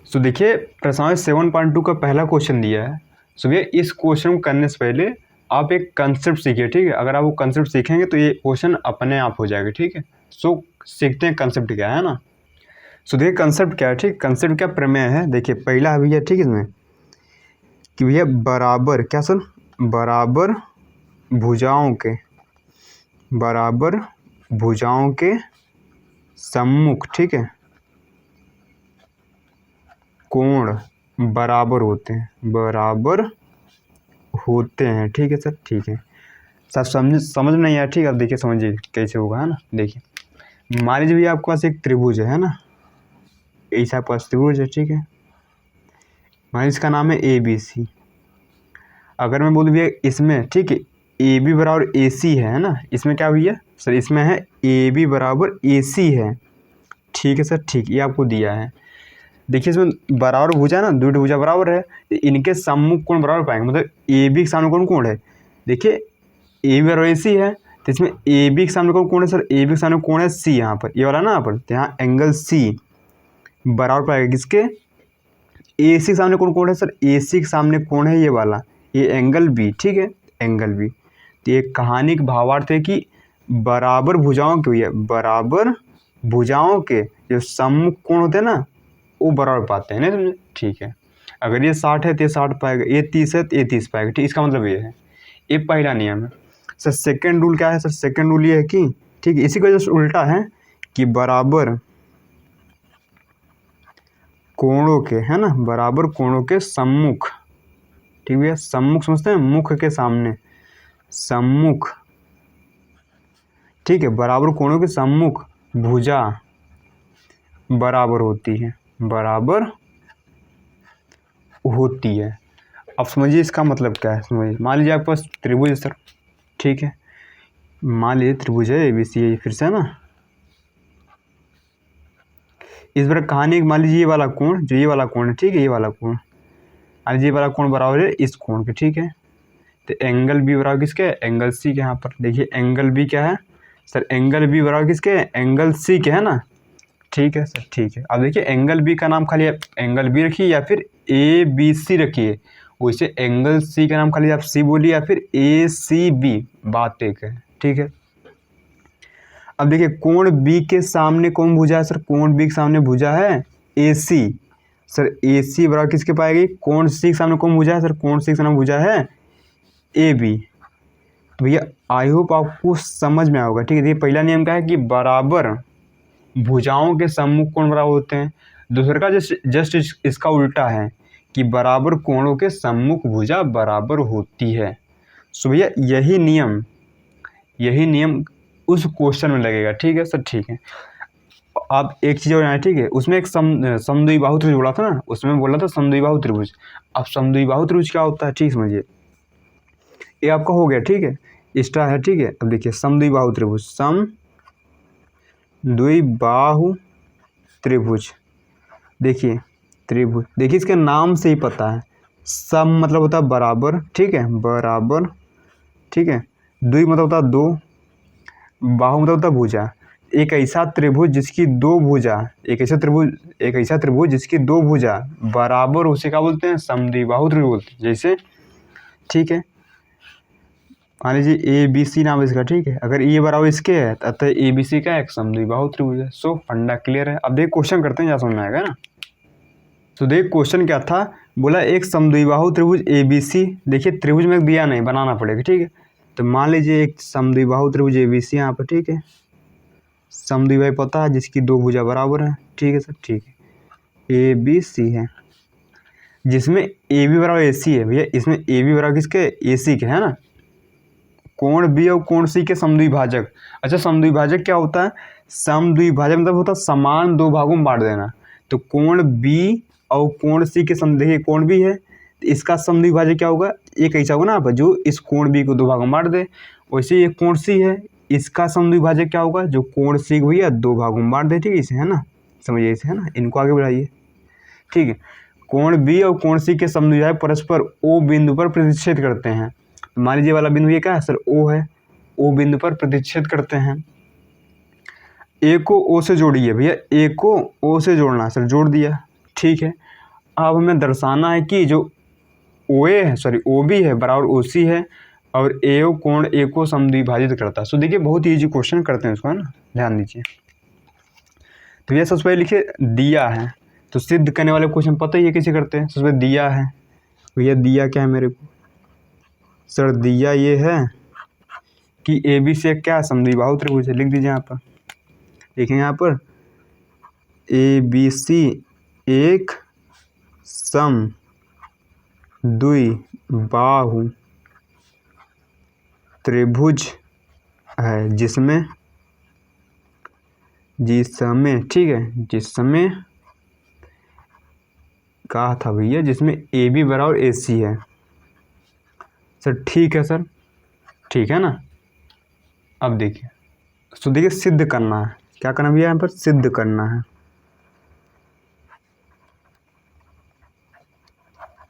सो देखिए प्रश्नावली 7.2 का पहला क्वेश्चन दिया है। सो भैया इस क्वेश्चन को करने से पहले आप एक कंसेप्ट सीखिए, ठीक है। अगर आप वो कंसेप्ट सीखेंगे तो ये क्वेश्चन अपने आप हो जाएगा, ठीक है। सो सीखते हैं कंसेप्ट क्या है ना। सो देखिए कंसेप्ट क्या है, ठीक। कंसेप्ट क्या प्रमेय है, देखिए पहला है भैया, ठीक है, इसमें कि भैया बराबर क्या सर, बराबर भुजाओं के, बराबर भुजाओं के सम्मुख, ठीक है, कोण बराबर होते हैं, बराबर होते हैं, ठीक है सर, ठीक है सर। समझ में नहीं आया, ठीक है। अब देखिए समझिए कैसे होगा, है ना। देखिए मान लीजिए भैया आपके पास एक त्रिभुज है ना, ऐसा आपके पास त्रिभुज है, ठीक है। मान इसका नाम है ABC। अगर मैं बोलूँ भैया इसमें, ठीक है, AB बराबर AC है ना, इसमें क्या भैया सर, इसमें है AB बराबर AC है, ठीक है सर, ठीक। ये आपको दिया है। देखिए इसमें बराबर भुजा ना, दो भुजा बराबर है, इनके सम्मुख कोण बराबर पाएंगे, मतलब AB के सामने कौन कोण है, देखिए AB बराबर AC है, तो इसमें AB के सामने कौन कोण है सर, AB के सामने कोण है C, यहाँ पर ये वाला ना, यहाँ पर, तो यहाँ एंगल C बराबर पाएगा किसके, AC के सामने कौन कोण है सर, AC के सामने कोण है ये वाला, ये एंगल B, ठीक है, एंगल B। तो ये कहानी का भावार्थ है कि बराबर भुजाओं के, भैया बराबर भुजाओं के जो सम्मुख कोण होते हैं ना, वो बराबर पाते हैं, नहीं समझे, ठीक है। अगर ये 60 है तो ये 60 पाएगा, ये 30 है तो ये 30 पाएगा, ठीक। इसका मतलब ये है, ये पहला नियम है सर। सेकंड रूल क्या है सर, सेकंड रूल ये है कि, ठीक है, इसी का जस्ट उल्टा है कि बराबर कोणों के, है ना, बराबर कोणों के सम्मुख, ठीक है, सम्मुख समझते हैं, मुख के सामने, सम्मुख, ठीक है, बराबर कोणों के सम्मुख भुजा बराबर होती है, बराबर होती है। अब समझिए इसका मतलब क्या है, समझिए। मान लीजिए आपके पास त्रिभुज है सर, ठीक है, मान लीजिए त्रिभुज है ABC है, फिर से है ना। इस बार कहानी मान लीजिए ये वाला कोण, जो ये वाला कोण है, ठीक है, ये वाला कोण, मान लीजिए ये वाला कोण बराबर है इस कोण के, ठीक है। तो एंगल B बराबर किसके, एंगल C के। यहाँ पर देखिए एंगल B क्या है सर, एंगल B बराबर किसके, एंगल C के, है ना, ठीक है सर, ठीक है। अब देखिए एंगल B का नाम खाली एंगल B रखिए या फिर ABC रखिए, वैसे एंगल C का नाम खाली आप C बोलिए या फिर ACB, बात एक है, ठीक है। अब देखिए कोण B के सामने कौन भुजा है सर, कोण B के सामने भुजा है AC। सर AC बराबर किसके पाएगी, कोण C के सामने कौन भुजा है सर, कोण C के सामने भुजा है AB। तो भैया आई होप आपको समझ में आएगा, ठीक है। ये पहला नियम क्या है कि बराबर भुजाओं के सम्मुख कोण बराबर होते हैं। दूसरे का जस्ट इसका उल्टा है कि बराबर कोणों के सम्मुख भुजा बराबर होती है। सो भैया यही नियम उस क्वेश्चन में लगेगा, ठीक है सर, ठीक है। आप एक चीज़ और जाने, ठीक है, उसमें एक समद्विबाहु त्रिभुज बोला था ना, उसमें बोला था समद्विबाहु त्रिभुज। अब समद्विबाहु त्रिभुज क्या होता है, ठीक समझिए। ये आपका हो गया, ठीक है, एक्स्ट्रा है, ठीक है। अब देखिए समद्विबाहु त्रिभुज, समद्विबाहु त्रिभुज, देखिए त्रिभुज, देखिए इसके नाम से ही पता है, सम मतलब होता है बराबर, ठीक है, बराबर, ठीक है। द्वि मतलब होता है दो, बाहु मतलब होता है भुजा। एक ऐसा त्रिभुज जिसकी दो भुजा, एक ऐसा त्रिभुज जिसकी दो भुजा बराबर, उसे क्या बोलते हैं, समद्विबाहु त्रिभुज बोलते हैं। जैसे, ठीक है, मान लीजिए ABC नाम है इसका, ठीक है, अगर ये बराबर इसके है अतः ABC का एक समद्विबाहु त्रिभुज है। सो फंडा क्लियर है। अब देख क्वेश्चन करते हैं, क्या समझ में आएगा ना। तो देख क्वेश्चन क्या था, बोला एक समद्विबाहु त्रिभुज ABC, देखिए त्रिभुज में दिया नहीं, बनाना पड़ेगा, ठीक है। तो मान लीजिए एक समद्विबाहु त्रिभुज ABC यहाँ पर, ठीक है, समद्विबाहु पता है जिसकी दो भुजा बराबर है, ठीक है सर, ठीक है, ABC है, जिसमें AB बराबर AC है। भैया इसमें AB बराबर किसके, AC के, है ना। कोण B और कोण C के समद्विभाजक। अच्छा समद्विभाजक क्या होता है, समद्विभाजक मतलब होता है समान दो भागों में बांट देना। तो कोण B और कोण C के देखिए कोण B है, तो इसका समद्विभाजक क्या होगा, एक ऐसा होगा ना जो इस कोण B को दो भागों में बांट दे। वैसे ये कोण C है, इसका समद्विभाजक क्या होगा, जो कोण C को भैया दो भागों में बांट दे, ठीक है, इसे, है ना, समझिए इसे, है ना, इनको आगे बढ़ाइए, ठीक है। कोण B और कोण C के समद्विभाजक परस्पर O बिंदु पर प्रतिच्छेद करते हैं। मान लीजिए वाला बिंदु ये क्या है सर, O है, O बिंदु पर प्रतिच्छेद करते हैं। A को O से जोड़िए, भैया A को O से जोड़ना, सर जोड़ दिया, ठीक है। अब हमें दर्शाना है कि जो ओ बी है बराबर ओ सी है और ए ओ कोण ए को समद्विभाजित करता है। सो देखिए बहुत ईजी क्वेश्चन करते हैं इसको, है ना, ध्यान दीजिए। तो ये सबसे पहले लिखिए दिया है, तो सिद्ध करने वाले क्वेश्चन पता ही है कैसे करते हैं। सबसे दिया है, भैया दिया क्या है मेरे को, सर दिया ये है कि ए बी से क्या समद्विबाहु त्रिभुज है। लिख दीजिए यहाँ पर, देखें यहाँ पर ए बी सी एक समद्विबाहु त्रिभुज है जिसमें ठीक है, जिसमें कहा था भैया जिसमें ए बी बराबर ए सी है। सर ठीक है सर, ठीक है ना। अब देखिए, तो देखिए सिद्ध करना है, क्या करना भैया यहाँ पर, सिद्ध करना है।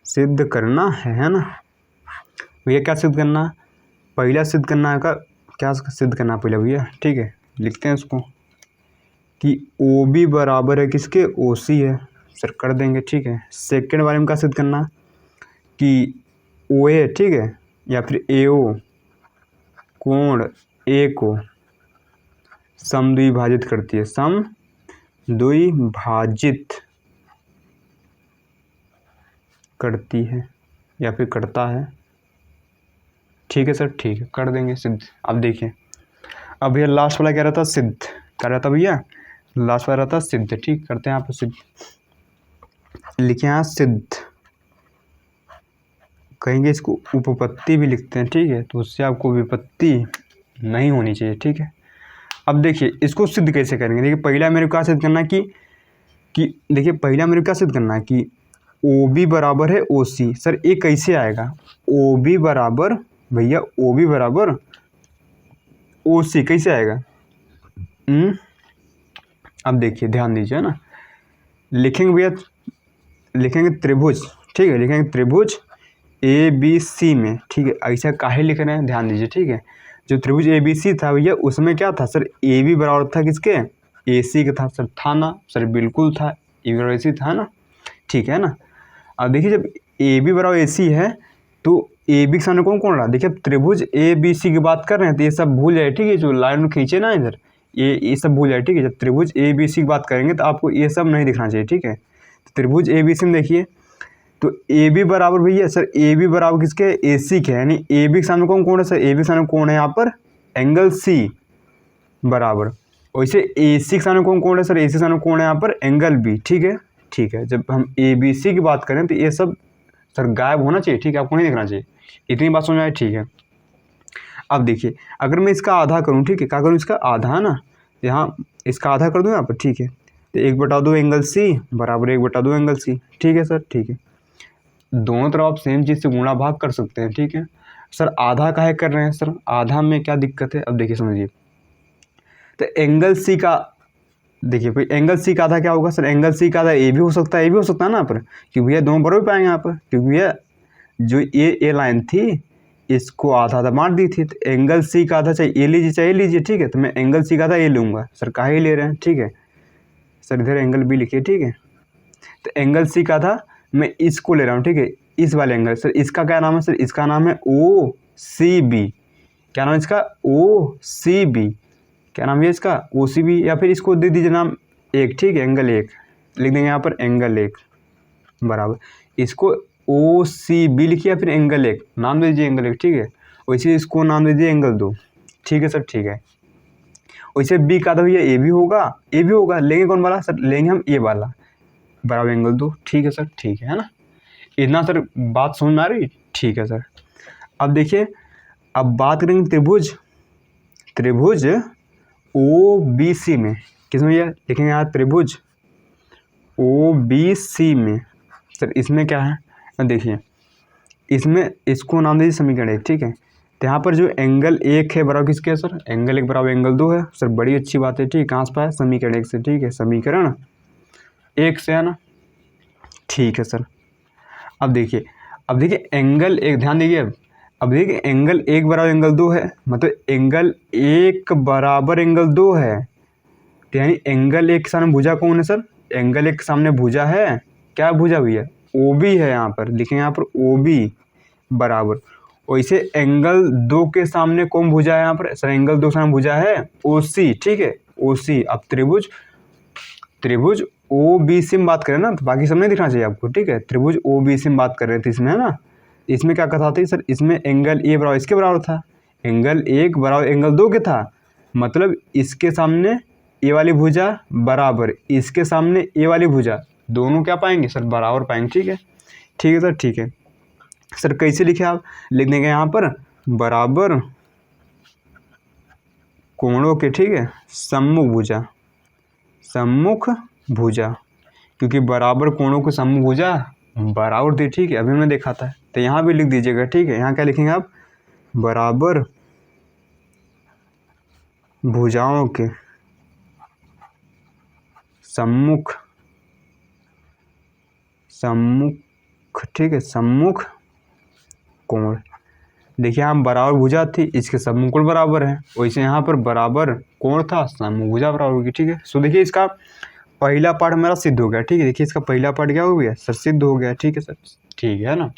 सिद्ध करना है ना भैया। क्या सिद्ध करना, पहला सिद्ध करना है का, क्या सिद्ध करना पहले भैया, ठीक है, लिखते हैं उसको कि ओ बी बराबर है किसके, ओ सी है। सर कर देंगे, ठीक है। सेकंड बारे में क्या सिद्ध करना कि ओ ए, ठीक है, या फिर ए ओ कोण ए को समद्विभाजित करती है, समद्विभाजित करती है या फिर करता है। ठीक है सर, ठीक है, कर देंगे सिद्ध। अब देखिए, अब भैया लास्ट वाला क्या रहता, सिद्ध। क्या रहता भैया, लास्ट वाला रहता सिद्ध। ठीक, करते हैं आप सिद्ध। लिखे यहाँ सिद्ध, कहेंगे इसको उपपत्ति भी लिखते हैं, ठीक है, तो उससे आपको विपत्ति नहीं होनी चाहिए, ठीक है। अब देखिए इसको सिद्ध कैसे करेंगे। देखिए पहला मेरे को क्या सिद्ध करना कि देखिए पहला मेरे को क्या सिद्ध करना है कि ओ बी बराबर है ओ सी। सर ये कैसे आएगा, ओ बी बराबर भैया ओ बी बराबर ओ सी कैसे आएगा। अब देखिए ध्यान दीजिए ना, लिखेंगे भैया, लिखेंगे त्रिभुज, ठीक है, लिखेंगे त्रिभुज ए बी सी में, ठीक है। ऐसा काहे लिख रहे हैं, ध्यान दीजिए, ठीक है। जो त्रिभुज ए बी सी था भैया उसमें क्या था सर, ए बी बराबर था किसके, ए सी का था। सर था ना, सर बिल्कुल था, ए बी बराबर ए सी था ना, ठीक है ना। अब देखिए जब ए बी बराबर ए सी है तो ए बी के सामने कौन कौन रहा, देखिए त्रिभुज ए बी सी की बात कर रहे हैं तो ये सब भूल जाए, ठीक है। जो लाइन खींचे ना इधर, ये सब भूल जाए, ठीक है। जब त्रिभुज ए बी सी की बात करेंगे तो आपको ये सब नहीं दिखना चाहिए, ठीक है। तो त्रिभुज ए बी सी में देखिए तो ए बी बराबर भैया सर ए बी बराबर किसके, ए सी के, यानी ए बी के सामने कौन कौन है सर, ए बी के सामने कौन है यहाँ पर, एंगल सी बराबर। वैसे ए सी के सामने कौन कौन है सर, ए सी के सामने कौन है यहाँ पर, एंगल बी, ठीक है, ठीक है। जब हम ए बी सी की बात करें तो ये सब सर गायब होना चाहिए, ठीक है, आपको नहीं देखना चाहिए। इतनी बात समझ में आई, ठीक है। अब देखिए अगर मैं इसका आधा करूँ, ठीक है, क्या करूँ, इसका आधा ना, यहाँ इसका आधा कर दूँ यहाँ पर, ठीक है। तो 1/2 एंगल सी बराबर 1/2 एंगल सी, ठीक है सर, ठीक है। दोनों तरफ आप सेम चीज़ से गुणा भाग कर सकते हैं, ठीक है। सर आधा काहे कर रहे हैं सर, आधा में क्या दिक्कत है, अब देखिए समझिए। तो एंगल सी का देखिए भाई, एंगल सी का आधा क्या होगा सर, एंगल सी का आधा ए भी हो सकता है, ए भी हो सकता है ना यहाँ पर, क्योंकि भैया दोनों बराबर पाएंगे यहाँ पर, क्योंकि भैया जो ए लाइन थी इसको आधा आधा बांट दी थी। तो एंगल सी का आधा चाहे ए लीजिए चाहे ए लीजिए, ठीक है। तो मैं एंगल सी का आधा ए लूँगा। सर काहे ले रहे हैं, ठीक है सर, इधर एंगल बी लिखिए, ठीक है। तो एंगल सी का आधा मैं इसको ले रहा हूँ, ठीक है, इस वाले एंगल। सर इसका क्या नाम है सर, इसका नाम है ओ सी बी। क्या नाम है इसका, ओ सी बी। क्या नाम है इसका, ओ सी बी, या फिर इसको दे दीजिए नाम एक, ठीक है, एंगल एक लिख देंगे यहाँ पर, एंगल एक बराबर इसको ओ सी बी लिखिए, या फिर एंगल एक नाम दे दीजिए, एंगल एक, ठीक है। वैसे इसको नाम दे दीजिए एंगल दो, ठीक है सर, ठीक है। वैसे बी का आधा भैया ए भी होगा, ए भी होगा, लेंगे कौन वाला सर, लेंगे हम ए वाला बराबर एंगल दो, ठीक है सर, ठीक है ना। इतना सर बात समझ में आ रही, ठीक है सर। अब देखिए अब बात करेंगे त्रिभुज ओ बी सी में, किस में भैया, लिखेंगे यहाँ त्रिभुज ओ बी सी में। सर इसमें क्या है, देखिए इसमें इसको नाम दीजिए समीकरण एक, ठीक है। तो यहाँ पर जो एंगल एक है बराबर किसके है सर, एंगल एक बराबर एंगल दो है। सर बड़ी अच्छी बात है, ठीक, कहाँ से पाया, समीकरण एक से, ठीक है, समीकरण एक से, है ना, ठीक है सर। अब देखिए एंगल एक, ध्यान दीजिए, अब देखिए एंगल एक बराबर एंगल दो है, मतलब एंगल एक बराबर एंगल दो है, तो यानी एंगल एक के सामने भुजा कौन है सर, एंगल एक के सामने भुजा है क्या भुजा भैया, ओ बी है यहाँ पर, लिखेंगे यहाँ पर ओ बी बराबर, वैसे एंगल 2 के सामने कौन भुजा है यहाँ पर, सर एंगल 2 के सामने भुजा है ओ सी, ठीक है ओ सी। अब त्रिभुज ओ बी सी में बात करें ना, तो बाकी सब नहीं दिखना चाहिए आपको, ठीक है। त्रिभुज ओ बी सी में बात कर रहे थे इसमें, है ना। इसमें क्या कहा था सर, इसमें एंगल ए बराबर इसके बराबर था, एंगल 1 बराबर एंगल 2 के था, मतलब इसके सामने ए वाली भुजा बराबर इसके सामने ए वाली भुजा, दोनों क्या पाएंगे सर, बराबर पाएंगे, ठीक है। ठीक है सर, ठीक है सर। कैसे लिखे आप, लिख देंगे यहाँ पर बराबर कोणों के, ठीक है, सम्मुख भुजा, क्योंकि बराबर कोणों के सम्मुख भुजा बराबर थी, ठीक है, अभी हमने देखा था। तो यहाँ भी लिख दीजिएगा, ठीक है। यहाँ क्या लिखेंगे आप, बराबर भुजाओं के सम्मुख, ठीक है, सम्मुख कोण। देखिए यहाँ बराबर भुजा थी, इसके सम्मुख कोण बराबर है, वैसे यहाँ पर बराबर कोण था, सम्मुख भुजा बराबर होगी, ठीक है। सो देखिए इसका पहला पार्ट हमारा सिद्ध हो गया, ठीक है। देखिए इसका पहला पार्ट क्या हो गया सर, सिद्ध हो गया, ठीक है सर, ठीक है ना।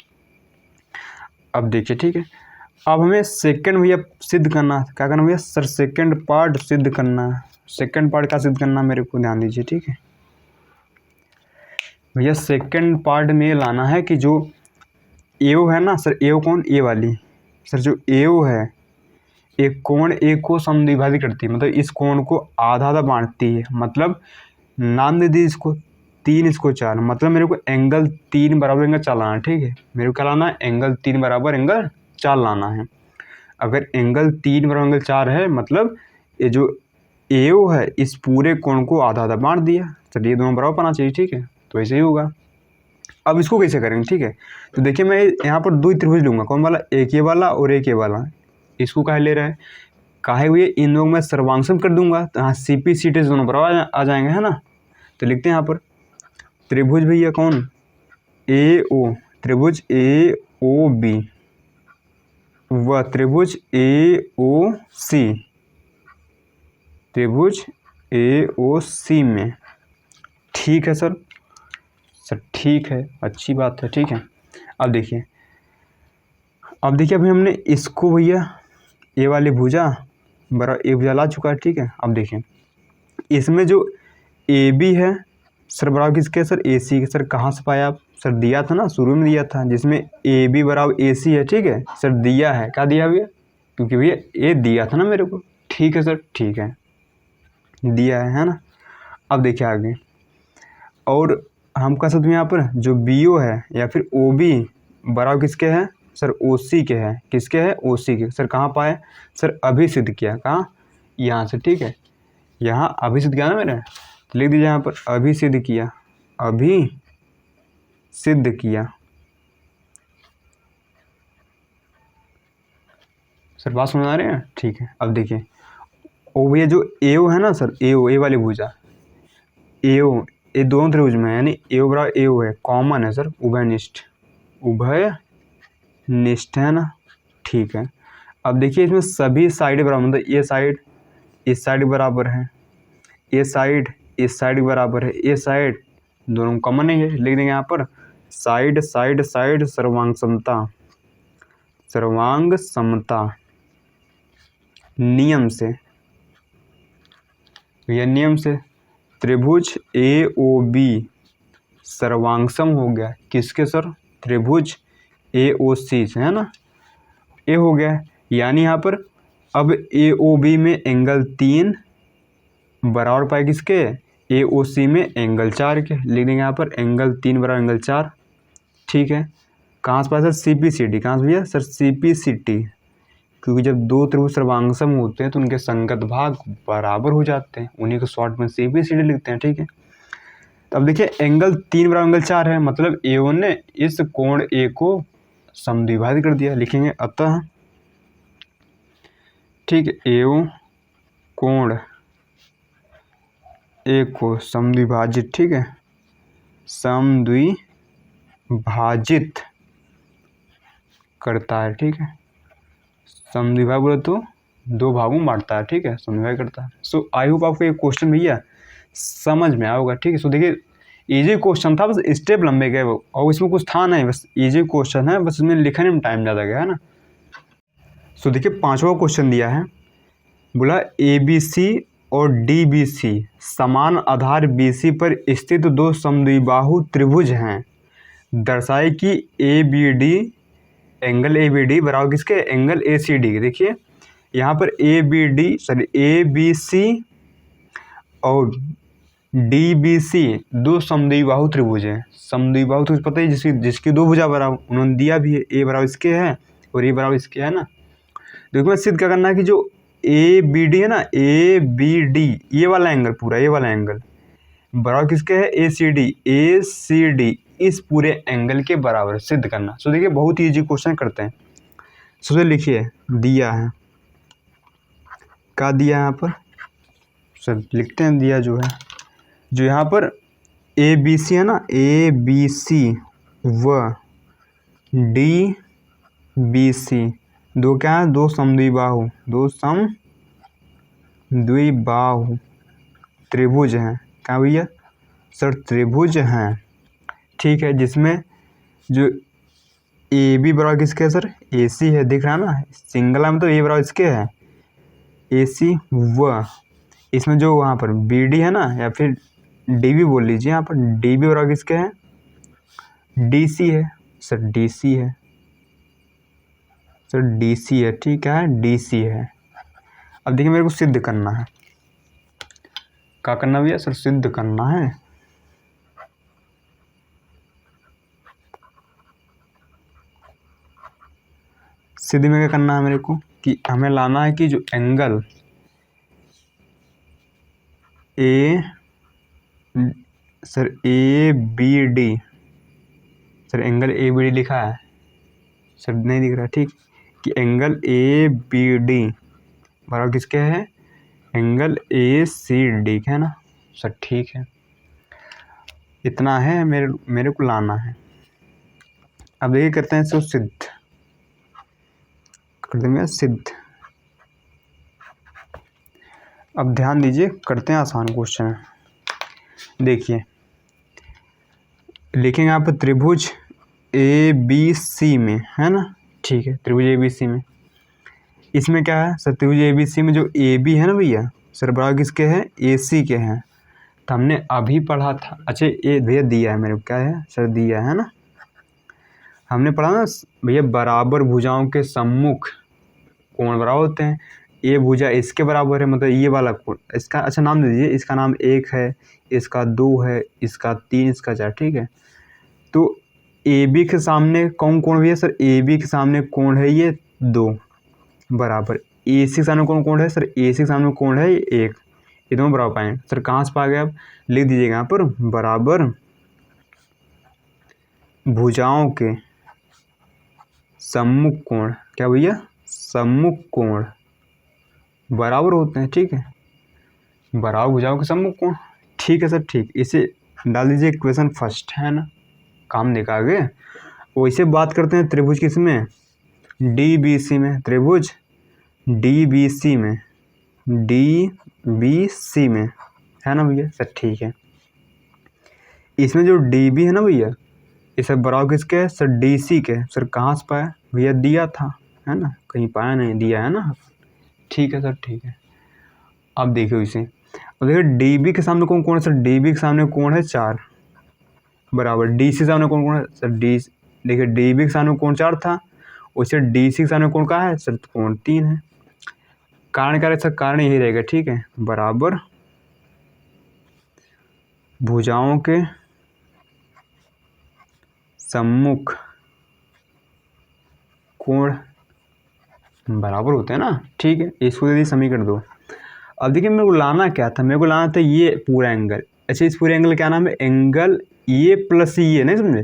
अब देखिए, ठीक है, अब हमें सेकंड भैया सिद्ध करना, क्या करना भैया सर, सेकंड पार्ट सिद्ध करना। सेकंड पार्ट का सिद्ध करना मेरे को ध्यान दीजिए, ठीक है भैया। सेकंड पार्ट में लाना है कि जो एओ है ना सर, एओ कौन, ए वाली सर, जो एओ है एक कोण ए को समद्विभाजित करती है, मतलब इस कोण को आधा आधा बांटती है, मतलब नाम दे दी इसको 3 इसको 4, मतलब मेरे को एंगल 3 बराबर एंगल 4 लाना है, ठीक है। मेरे को क्या लाना है, एंगल 3 बराबर एंगल 4 लाना है। अगर एंगल 3 बराबर एंगल 4 है, मतलब ये जो एओ है इस पूरे कोण को आधा आधा बांट दिया, चलिए दोनों बराबर पाना चाहिए, ठीक है, तो ऐसे ही होगा। अब इसको कैसे करेंगे, ठीक है। तो देखिए मैं यहाँ पर 2 त्रिभुज लूँगा, कौन वाला, एक ये वाला और एक ये वाला। इसको काहे ले रहा है, काहे हुए, इन लोग मैं सर्वांगसम कर दूंगा, तो यहाँ सी पी सी टी दोनों बराबर आ जाएंगे, है ना। तो लिखते हैं यहाँ पर त्रिभुज भैया कौन, ए ओ, त्रिभुज ए ओ बी व त्रिभुज ए ओ सी, त्रिभुज ए ओ सी में, ठीक है सर, ठीक है, अच्छी बात है, ठीक है। अब देखिए अभी हमने इसको भैया ए वाली भुजा बराबर ए भुजा ला चुका है, ठीक है। अब देखिए इसमें जो ए बी है सर बराबर किसके, सर ए सी के। सर कहाँ से पाया आप, सर दिया था ना, शुरू में दिया था, जिसमें ए बी बराबर ए सी है, ठीक है सर, दिया है, क्या दिया भैया, क्योंकि भैया ए दिया था ना मेरे को, ठीक है सर, ठीक है, दिया है ना। अब देखिए आगे, और हम कह सकते हैं यहाँ पर जो बी ओ है या फिर ओ बी बराबर किसके है सर, ओ सी के है, किसके है, ओ सी के। सर कहाँ पाए, सर अभी सिद्ध किया, कहाँ, यहाँ से, ठीक है, यहाँ अभी सिद्ध किया ना मैंने, तो लिख दीजिए यहाँ पर अभी सिद्ध किया, अभी सिद्ध किया। सर बात समझ आ रही है, ठीक है। अब देखिए ओ भैया जो एओ है ना सर, एओ ए वाली भुजा, एओ ये दोनों त्रिभुज में है, यानी एओ बराबर एओ है, कॉमन है सर, उभयनिष्ठ है ना, ठीक है। अब देखिए इसमें सभी साइड बराबर, मतलब ये साइड इस साइड बराबर है, ये साइड इस साइड बराबर है, ये साइड दोनों कॉमन नहीं है, लिख देंगे यहाँ पर साइड साइड साइड सर्वांग समता नियम से, यह नियम से त्रिभुज ए ओ बी सर्वांगसम हो गया किसके सर, त्रिभुज ए ओ सी से, है ना, ए हो गया, यानी यहाँ पर अब ए ओ बी में एंगल 3 बराबर पाए किसके, ए ओ सी में एंगल 4 के, लिख देंगे यहाँ पर एंगल 3 बराबर एंगल 4, ठीक है। कहाँ से पाए sir, C P C T, कहाँ से भैया sir, C P C T, क्योंकि जब 2 त्रिभुज सर्वांगसम होते हैं तो उनके संगत भाग बराबर हो जाते हैं, उन्हीं को शॉर्ट में सी पी सी टी लिखते हैं, ठीक है। तो अब देखिए एंगल 3 बराबर एंगल 4 है, मतलब ए ओ ने इस कोण ए को समद्विभाजित कर दिया, लिखेंगे अतः, ठीक है, ए ओ कोण ए को समद्विभाजित, ठीक है, समद्विभाजित करता है, ठीक है। समद्विभाग बोले तो 2 भागों में बांटता है, ठीक है, समद्विभाग करता है। सो आई होप आपको ये क्वेश्चन भैया समझ में आया होगा, ठीक है। सो देखिए इजी क्वेश्चन था, बस स्टेप लंबे गए वो, और इसमें कुछ था नहीं, बस इजी क्वेश्चन है, बस इसमें लिखने में टाइम ज़्यादा गया है ना। सो देखिए 5वां क्वेश्चन दिया है, बोला ABC और DBC समान आधार BC पर स्थित दो समद्विबाहु त्रिभुज हैं, दर्शाए कि ABD एंगल ABD बराबर किसके, एंगल ACD। देखिए यहाँ पर ABC और DBC दो समद्विबाहु त्रिभुज हैं। समद्विबाहु त्रिभुज पता है जिसकी दो भुजा बराबर, उन्होंने दिया भी है, A बराबर इसके है और A बराबर इसके है ना। देखो मैं सिद्ध क्या करना है कि जो ABD है ना, ABD ये वाला एंगल, पूरा ये वाला एंगल बराबर किसके है, ACD इस पूरे एंगल के बराबर सिद्ध करना। सो देखिए बहुत इजी क्वेश्चन करते हैं। सबसे लिखिए दिया है, क्या दिया है यहाँ पर, सब लिखते हैं, दिया जो है, जो यहाँ पर ABC है ना, ABC व DBC दो क्या है, दो समद्विबाहु, दो समद्विबाहु त्रिभुज हैं। क्या भैया सर, त्रिभुज हैं, ठीक है, जिसमें जो AB बराबर किसके है सर, AC है, दिख रहा है ना, सिंगल में तो A बराबर इसके है AC व इसमें जो वहाँ पर BD है ना, या फिर DB बोल लीजिए, यहाँ पर DB बराबर किसके है, DC है सर, DC है सर, DC है, ठीक है, DC है। अब देखिए मेरे को सिद्ध करना है, क्या करना भैया सर, सिद्ध करना है। सिद्ध में क्या करना है मेरे को, कि हमें लाना है कि जो angle sir ABD, sir angle ABD लिखा है सर, नहीं दिख रहा, ठीक, कि एंगल ABD बराबर किसके है, एंगल ACD है ना सर, ठीक है, इतना है मेरे को लाना है। अब देखिए करते हैं इसको सिद्ध, कर देंगे सिद्ध। अब ध्यान दीजिए, करते हैं आसान क्वेश्चन है। देखिए लिखेंगे यहाँ पर त्रिभुज ABC में, है ना, ठीक है, त्रिभुज ABC में, इसमें क्या है सर, त्रिभुज ABC में जो AB है ना भैया सर, बराबर किसके हैं, AC के हैं, तो हमने अभी पढ़ा था। अच्छा ये भैया दिया है मेरे को, क्या है सर, दिया है ना, हमने पढ़ा ना भैया, बराबर भुजाओं के सम्मुख कोण बराबर होते हैं। ये भुजा इसके बराबर है, मतलब ये वाला कोण, इसका अच्छा नाम दे दीजिए, इसका नाम 1 है, इसका 2 है, इसका 3, इसका 4, ठीक है। तो AB के सामने कौन कोण भी है सर, AB के सामने कोण है ये 2 बराबर, AC के सामने कौन कोण है सर, AC के सामने कोण है 1, ये दोनों बराबर पाएंगे सर। कहाँ से पा गए, अब लिख दीजिएगा यहाँ पर, बराबर भुजाओं के सम्मुख कोण, क्या भैया, सम्मुख कोण बराबर होते हैं, ठीक है, बराबर भुजाओं के सम्मुख कोण, ठीक है सर, ठीक, इसे डाल दीजिए इक्वेशन फर्स्ट, है ना, काम देखा आगे। वैसे बात करते हैं त्रिभुज किसमें, DBC में, त्रिभुज DBC में, DBC में, है ना भैया सर, ठीक है। इसमें जो DB है ना भैया, ये सब बराबर किसके है सर, DC के, सर कहाँ से पाया भैया, दिया था, है ना, कहीं पाया नहीं, दिया है ना, ठीक है सर, ठीक है। अब देखिए इसे, अब देखिए DB के सामने कौन कौन है सर, DB के सामने कौन है 4 बराबर, DC के सामने कौन कौन है सर, देखिए DB के सामने कौन 4 था, वैसे DC के सामने कौन का है सर, कौन 3 है। कारण क्या रहेगा सर, कारण यही रहेगा, ठीक है, बराबर भुजाओं के सम्मुख कोण बराबर होते हैं ना, ठीक है, इसको यदि समीकरण दो। अब देखिए मेरे को लाना क्या था, मेरे को लाना था ये पूरा एंगल। अच्छा इस पूरे एंगल क्या नाम है, एंगल ये प्लस ये, नहीं समझे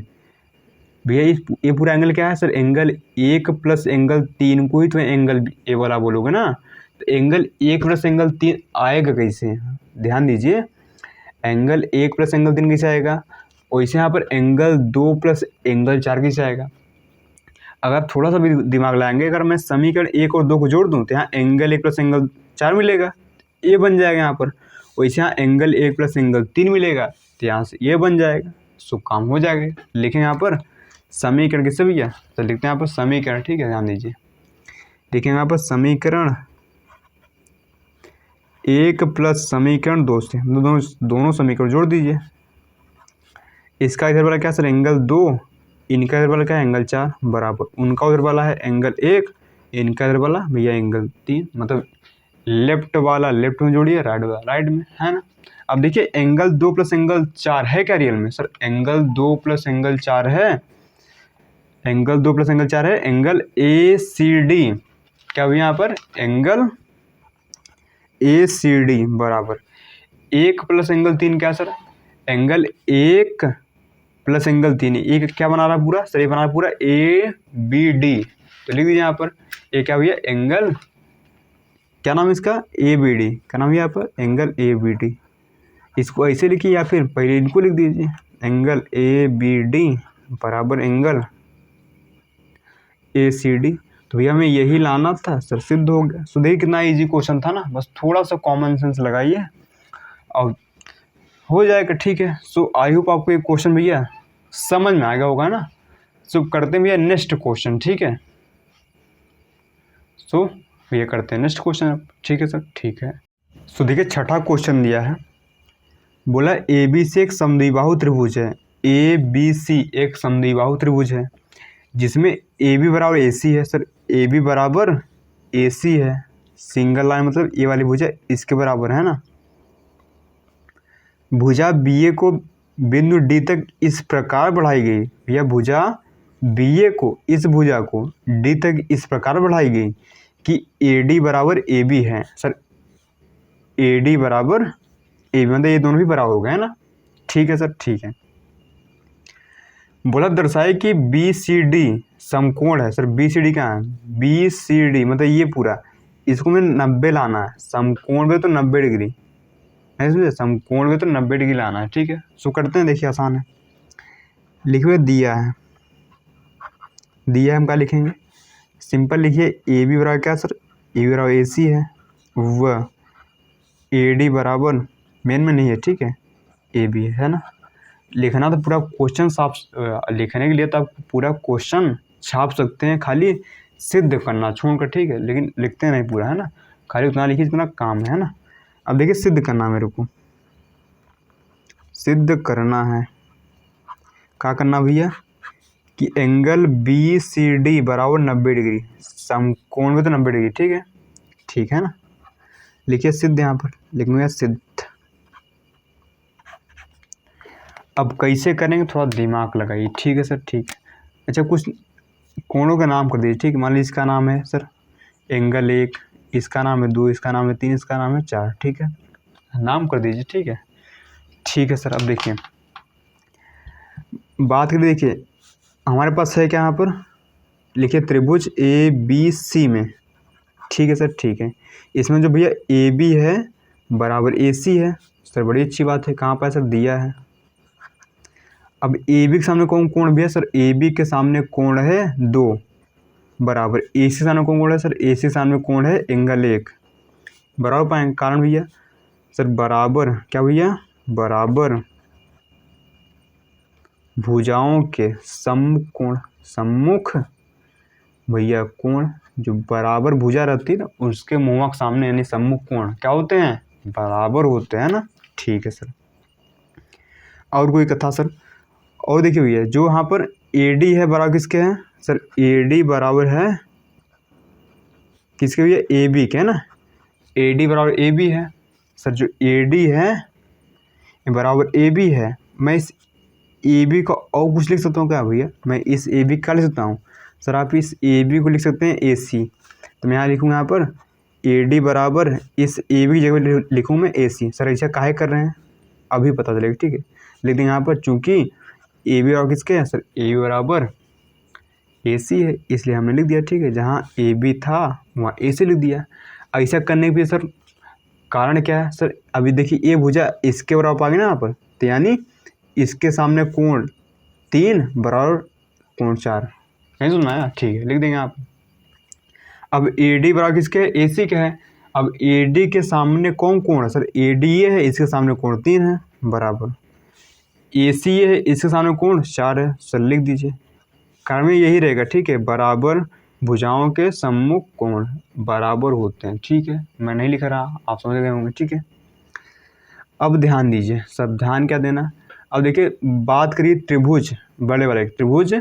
भैया, ये पूरा एंगल क्या है सर, एंगल 1 प्लस एंगल 3 को ही तो एंगल ए वाला बोलोगे ना, तो एंगल 1 प्लस एंगल 3 आएगा कैसे, ध्यान दीजिए, एंगल 1 प्लस एंगल 3 कैसे आएगा, वैसे यहाँ पर एंगल 2 प्लस एंगल 4 कैसे आएगा। अगर थोड़ा सा भी दिमाग लगाएंगे, अगर मैं समीकरण 1 और 2 को जोड़ दूँ तो यहाँ एंगल 1 प्लस एंगल 4 मिलेगा, ये बन जाएगा यहाँ पर, वैसे यहाँ एंगल 1 प्लस एंगल 3 मिलेगा, तो यहाँ से ये बन जाएगा, सो काम हो जाएगा। लिखें यहाँ पर समीकरण किससे भैया, तो लिखते हैं यहाँ पर समीकरण, ठीक है, ध्यान दीजिए। लिखेंगे यहाँ पर समीकरण 1 प्लस समीकरण 2 से दोनों समीकरण जोड़ दीजिए। इसका इधर वाला क्या सर एंगल 2, इनका इधर वाला क्या है एंगल 4 बराबर, उनका उधर वाला है एंगल 1, इनका इधर वाला भैया एंगल 3, मतलब लेफ्ट वाला लेफ्ट में जोड़िए, राइट वाला राइट में, है ना। अब देखिए एंगल 2 प्लस एंगल 4 है क्या रियल में, सर एंगल 2 प्लस एंगल 4 है, एंगल 2 प्लस एंगल 4 है, एंगल ACD क्या हुआ यहाँ पर एंगल ACD बराबर 1 प्लस एंगल 3 क्या सर एंगल 1 प्लस एंगल 3, एक क्या बना रहा है पूरा सर, ये बना रहा है पूरा ABD, तो लिख दीजिए यहाँ पर ये क्या भैया एंगल, क्या नाम है इसका ABD, क्या नाम है यहाँ पर एंगल ABD। इसको ऐसे लिखिए या फिर पहले इनको लिख दीजिए, एंगल ABD बराबर एंगल ACD। तो भैया हमें यही लाना था सर, सिद्ध हो गया। सो देखिए कितना इजी क्वेश्चन था ना, बस थोड़ा सा कॉमन सेंस लगाइए और हो जाएगा, ठीक है। सो आई होप आपको ये क्वेश्चन भैया समझ में आएगा होगा ना। सो करते हैं भैया नेक्स्ट क्वेश्चन, ठीक है। सो भैया करते हैं नेक्स्ट क्वेश्चन, ठीक है सर, ठीक है। सो देखिए छठा क्वेश्चन दिया है, बोला ABC एक समद्विबाहु त्रिभुज है, ABC एक समद्विबाहु त्रिभुज है जिसमें AB बराबर AC है, सर AB बराबर AC है, सिंगल लाइन मतलब ये वाली भुजा इसके बराबर है ना। भुजा BA को बिंदु D तक इस प्रकार बढ़ाई गई, भैया भुजा BA को इस भुजा को D तक इस प्रकार बढ़ाई गई कि AD बराबर AB है, सर AD बराबर AB मतलब ये दोनों भी बराबर हो गए है ना, ठीक है सर, ठीक है। बोला दर्शाए कि BCD समकोण है, सर BCD क्या है BCD मतलब ये पूरा, इसको में 90 लाना है, समकोण में तो 90 डिग्री है, समकोण में तो 90 डिग्री लाना है, ठीक है। सो करते हैं, देखिए आसान है, लिखिए दिया है, दिया हम क्या लिखेंगे सिंपल लिखिए AB बराबर क्या सर AB बराबर AC है, वह AD बराबर मेन में नहीं है, ठीक है AB है ना। लिखना तो पूरा क्वेश्चन साफ लिखने के लिए तो आप पूरा क्वेश्चन छाप सकते हैं, खाली सिद्ध करना छोड़कर, ठीक है, लेकिन लिखते नहीं पूरा है ना, खाली उतना लिखिए जितना काम है ना। अब देखिए सिद्ध करना मेरे को, सिद्ध करना है, क्या करना भैया कि एंगल BCD बराबर 90 डिग्री, समकोण में तो 90 डिग्री, ठीक है, ठीक है ना। लिखिए सिद्ध, यहाँ पर लिखूंगा सिद्ध। अब कैसे करेंगे थोड़ा दिमाग लगाइए, ठीक है सर, ठीक है। अच्छा कुछ कोणों का नाम कर दीजिए, ठीक है, मान लीजिए इसका नाम है सर एंगल 1, इसका नाम है 2, इसका नाम है 3, इसका नाम है 4, ठीक है, नाम कर दीजिए, ठीक है, ठीक है सर। अब देखिए बात करिए, देखिए हमारे पास है क्या यहाँ पर, लिखिए त्रिभुज ABC में, ठीक है सर, ठीक है, इसमें जो भैया AB है बराबर AC है, सर बड़ी अच्छी बात है, कहाँ पर सर दिया है। अब AB के सामने कौन कोण भैया, सर AB के सामने कोण है 2 बराबर AC के सामने कौन कोण है, सर AC के सामने कोण है एंगल 1 बराबर पाएंगे, कारण भैया सर बराबर क्या भैया बराबर भुजाओं के समकोण, सम्मुख भैया कोण जो बराबर भुजा रहती है ना उसके मुँह के सामने यानी सम्मुख कोण क्या होते हैं बराबर होते हैं ना, ठीक है सर। और कोई कथा सर, और देखिए भैया जो यहाँ पर AD है बराबर किसके हैं, सर AD बराबर है किसके भैया AB के है ना, AD बराबर AB है, सर जो AD है बराबर AB है, मैं इस AB को और कुछ लिख सकता हूँ क्या भैया, मैं इस AB का लिख सकता हूँ, सर आप इस AB को लिख सकते हैं AC, तो मैं यहाँ लिखूँगा यहाँ पर AD बराबर इस AB की जगह लिखूँ मैं AC, सर ऐसा काहे कर रहे हैं अभी पता चलेगा, ठीक है। लिख देंगे यहाँ पर चूँकि AB बराबर किसके है, सर AB बराबर AC है इसलिए हमने लिख दिया, ठीक है, जहाँ AB था वहाँ AC लिख दिया। ऐसा करने के पीछे सर कारण क्या है, सर अभी देखिए ये भुजा इसके बराबर आ गई ना यहाँ पर, तो यानी इसके सामने कोण 3 बराबर कोण 4, नहीं सुनना है, ठीक है, लिख देंगे आप। अब AD बराबर किसके है AC के है, अब AD के सामने कौन कोण है, सर AD ये है, इसके सामने कोण 3 है बराबर, AC है, इसके सामने कोण 4 है, सर लिख दीजिए। कारण में यही रहेगा, ठीक है, बराबर भुजाओं के सम्मुख कोण बराबर होते हैं, ठीक है। मैं नहीं लिख रहा, आप समझ गए होंगे, ठीक है। अब ध्यान दीजिए, सब ध्यान क्या देना। अब देखिए बात करिए त्रिभुज, बड़े वाले त्रिभुज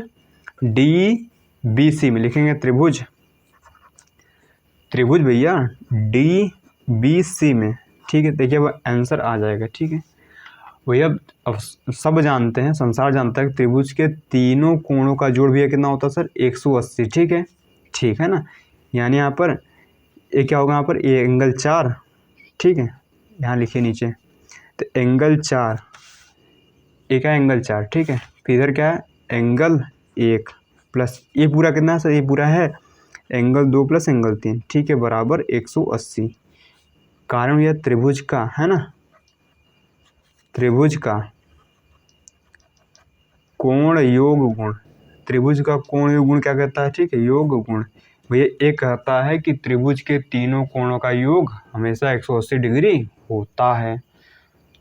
DBC में लिखेंगे त्रिभुज भैया DBC में, ठीक है। देखिए अब आंसर आ जाएगा, ठीक है भैया। अब सब जानते हैं, संसार जानता है कि त्रिभुज के तीनों कोणों का जोड़ भैया कितना होता है सर 180, ठीक है, ठीक है ना। यानी यहाँ पर ये क्या होगा, यहाँ पर ये एंगल 4, ठीक है, यहाँ लिखिए नीचे, तो एंगल 4, एक है एंगल 4, ठीक है। फिर इधर क्या है एंगल 1 प्लस ये पूरा कितना है सर, ये पूरा है एंगल 2 प्लस एंगल 3, ठीक है, बराबर 180। कारण यह त्रिभुज का है ना, त्रिभुज का कोण योग गुण, त्रिभुज का कोण योग गुण क्या कहता है, ठीक है, योग गुण भैया ये कहता है कि त्रिभुज के तीनों कोणों का योग हमेशा 180 डिग्री होता है,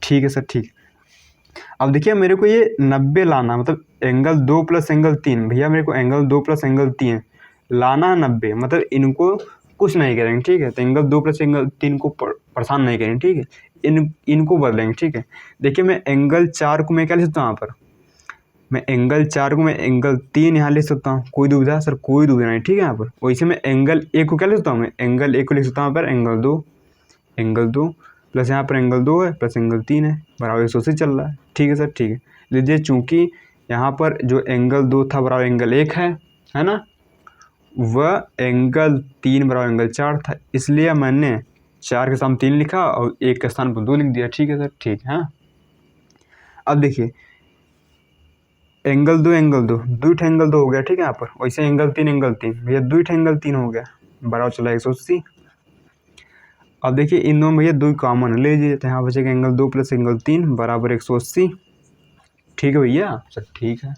ठीक है सर, ठीक। अब देखिए मेरे को ये 90 लाना, मतलब एंगल 2 प्लस एंगल 3, भैया मेरे को एंगल 2 प्लस एंगल 3 लाना 90, मतलब इनको कुछ नहीं करेंगे, ठीक है। तो एंगल 2 प्लस एंगल 3 को परेशान नहीं करेंगे, ठीक है, इनको बदलेंगे, ठीक है। देखिए मैं एंगल 4 को मैं क्या लिख सकता हूँ यहाँ पर, मैं एंगल 4 को मैं एंगल 3 यहाँ लिख सकता हूँ, कोई दुविधा सर, कोई दुविधा नहीं, ठीक है। यहाँ पर वैसे मैं एंगल 1 को क्या लिख सकता हूँ, मैं एंगल 1 को लिख सकता हूँ यहाँ पर एंगल 2 प्लस यहाँ पर एंगल 2 है प्लस एंगल 3 है, बराबर 180 चल रहा है, ठीक है सर, ठीक है। लीजिए चूँकि यहाँ पर जो एंगल 2 था बराबर एंगल 1 है ना, वह एंगल 3 बराबर एंगल 4 था, इसलिए मैंने 4 के सामने 3 लिखा और 1 के स्थान पर 2 लिख दिया, ठीक है सर, ठीक है। अब देखिए एंगल 2 दुईठ एंगल 2 हो गया, ठीक है। यहाँ पर वैसे एंगल 3 भैया दुईठ एंगल 3 हो गया, बराबर चला 180। अब देखिए इन दोनों भैया 2 कॉमन ले लीजिए, तो यहाँ बचेगा एंगल 2 प्लस एंगल 3 बराबर 180, ठीक है भैया सर, ठीक है।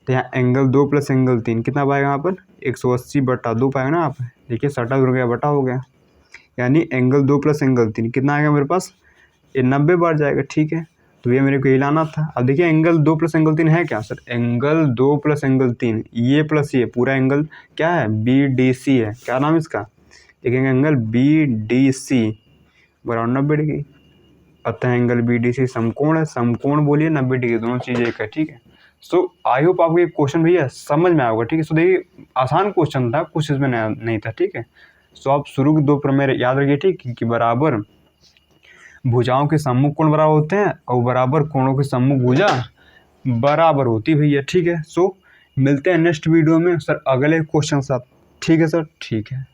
तो यहाँ एंगल 2 प्लस एंगल 3 कितना पाएगा यहाँ पर 180/2 पाएगा ना, आप देखिए सटा हो गया, बटा हो गया, यानी एंगल 2 प्लस एंगल 3 कितना आएगा मेरे पास, ये 90 बार जाएगा, ठीक है। तो ये मेरे को यही लाना था। अब देखिए एंगल 2 प्लस एंगल 3 है क्या सर, एंगल 2 प्लस एंगल 3 ये प्लस ये पूरा एंगल क्या है BDC है, क्या नाम इसका, देखेंगे एंगल BDC बराबर 90 डिग्री। अतः एंगल BDC समकोण है, समकोण बोलिए 90 डिग्री, दोनों चीज़ एक है, ठीक है। सो आई होप आपको ये क्वेश्चन भैया समझ में आएगा, ठीक है। सो देखिए आसान क्वेश्चन था, कुछ इसमें नहीं था, ठीक है। सो आप शुरू के 2 प्रमेय याद रखिए, ठीक, कि बराबर भुजाओं के सम्मुख कोण बराबर होते हैं और बराबर कोणों के सम्मुख भुजा बराबर होती है भैया, ठीक है। सो मिलते हैं नेक्स्ट वीडियो में सर अगले क्वेश्चन के साथ, ठीक है सर, ठीक है।